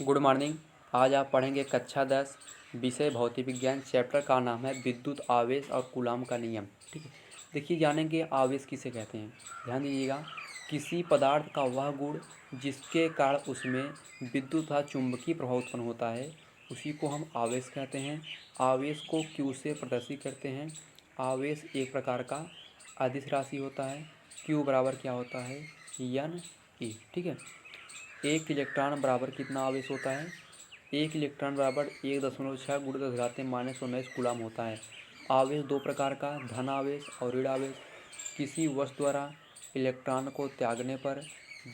Good morning. आज आप पढ़ेंगे कक्षा 10 विषय भौतिक विज्ञान। चैप्टर का नाम है विद्युत आवेश और कूलाम का नियम। ठीक है, देखिए जानेंगे आवेश किसे कहते हैं। ध्यान दीजिएगा, किसी पदार्थ का वह गुण जिसके कारण उसमें विद्युत तथा चुंबकीय प्रभाव उत्पन्न होता है उसी को हम आवेश कहते हैं। आवेश को क्यू से प्रदर्शित करते हैं। आवेश एक प्रकार का अदिश राशि होता है। क्यू बराबर क्या होता है, एन ई। ठीक है, एक इलेक्ट्रॉन बराबर कितना आवेश होता है, एक इलेक्ट्रॉन बराबर 1.6 × 10⁻19 कूलाम होता है। आवेश दो प्रकार का, धन आवेश और ऋण आवेश। किसी वस्तु द्वारा इलेक्ट्रॉन को त्यागने पर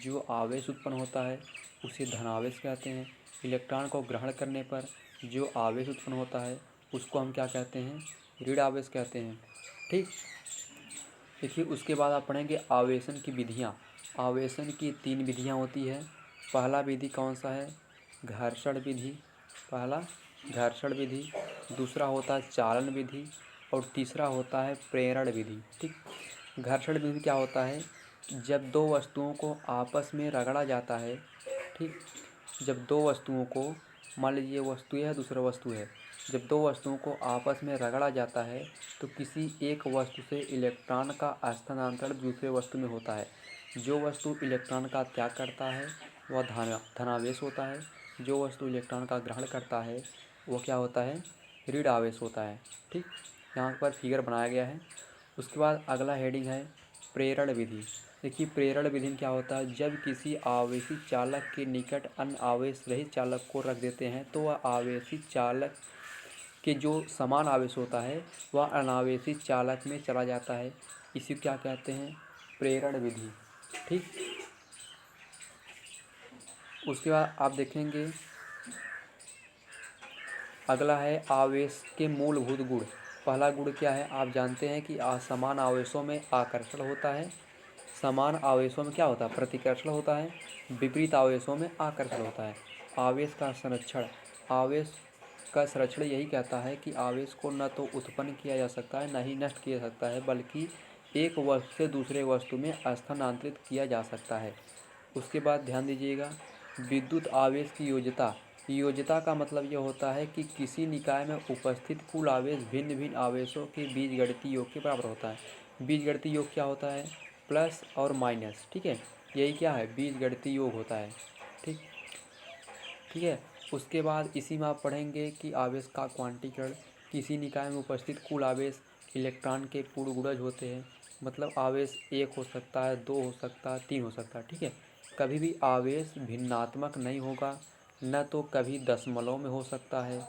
जो आवेश उत्पन्न होता है उसे धन आवेश कहते हैं। इलेक्ट्रॉन को ग्रहण करने पर जो आवेश उत्पन्न होता है उसको हम क्या कहते हैं, ऋण आवेश कहते हैं। ठीक, देखिए उसके बाद आप पढ़ेंगे आवेशन की विधियाँ। आवेशन की 3 विधियाँ होती है। पहला विधि कौन सा है, घर्षण विधि। पहला घर्षण विधि, दूसरा होता है चालन विधि और तीसरा होता है प्रेरण विधि। ठीक, घर्षण विधि क्या होता है, जब दो वस्तुओं को आपस में रगड़ा जाता है। ठीक, जब दो वस्तुओं को, मान लीजिए वस्तु है दूसरा वस्तु है, जब दो वस्तुओं को आपस में रगड़ा जाता है तो किसी एक वस्तु से इलेक्ट्रॉन का स्थानांतरण दूसरे वस्तु में होता है। जो वस्तु इलेक्ट्रॉन का त्याग करता है वह धनावेश होता है। जो वस्तु इलेक्ट्रॉन का ग्रहण करता है वो क्या होता है, ऋण आवेश होता है। ठीक, यहाँ पर फिगर बनाया गया है। उसके बाद अगला हेडिंग है प्रेरण विधि। देखिए प्रेरण विधि में क्या होता है, जब किसी आवेशी चालक के निकट अन्य आवेश रहित चालक को रख देते हैं तो वह आवेशी चालक के जो समान आवेश होता है वह अनावेशी चालक में चला जाता है। इसी को क्या कहते हैं, प्रेरण विधि। ठीक, उसके बाद आप देखेंगे अगला है आवेश के मूलभूत गुण। पहला गुण क्या है, आप जानते हैं कि समान आवेशों में आकर्षण होता है, समान आवेशों में क्या होता है, प्रतिकर्षण होता है, विपरीत आवेशों में आकर्षण होता है। आवेश का संरक्षण, आवेश का संरक्षण यही कहता है कि आवेश को न तो उत्पन्न किया जा सकता है न ही नष्ट किया जा सकता है, बल्कि एक वस्तु से दूसरे वस्तु में स्थानांतरित किया जा सकता है। उसके बाद ध्यान दीजिएगा, विद्युत आवेश की योज्यता। योज्यता का मतलब यह होता है कि किसी निकाय में उपस्थित कुल आवेश भिन्न भिन्न आवेशों के बीजगणितीय योग के बराबर होता है। बीजगणितीय योग क्या होता है, प्लस और माइनस। ठीक है, यही क्या है, बीजगणितीय योग होता है। ठीक, ठीक है। उसके बाद इसी में आप पढ़ेंगे कि आवेश का क्वांटीकरण। किसी निकाय में उपस्थित कुल आवेश इलेक्ट्रॉन के पूर्ण गुणज होते हैं। मतलब आवेश 1 हो सकता है, 2 हो सकता है, 3 हो सकता है। ठीक है, कभी भी आवेश भिन्नात्मक नहीं होगा, न तो कभी दशमलव में हो सकता है।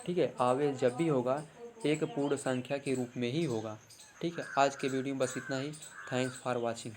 ठीक है, आवेश जब भी होगा एक पूर्ण संख्या के रूप में ही होगा। ठीक है, आज के वीडियो में बस इतना ही। Thanks for watching.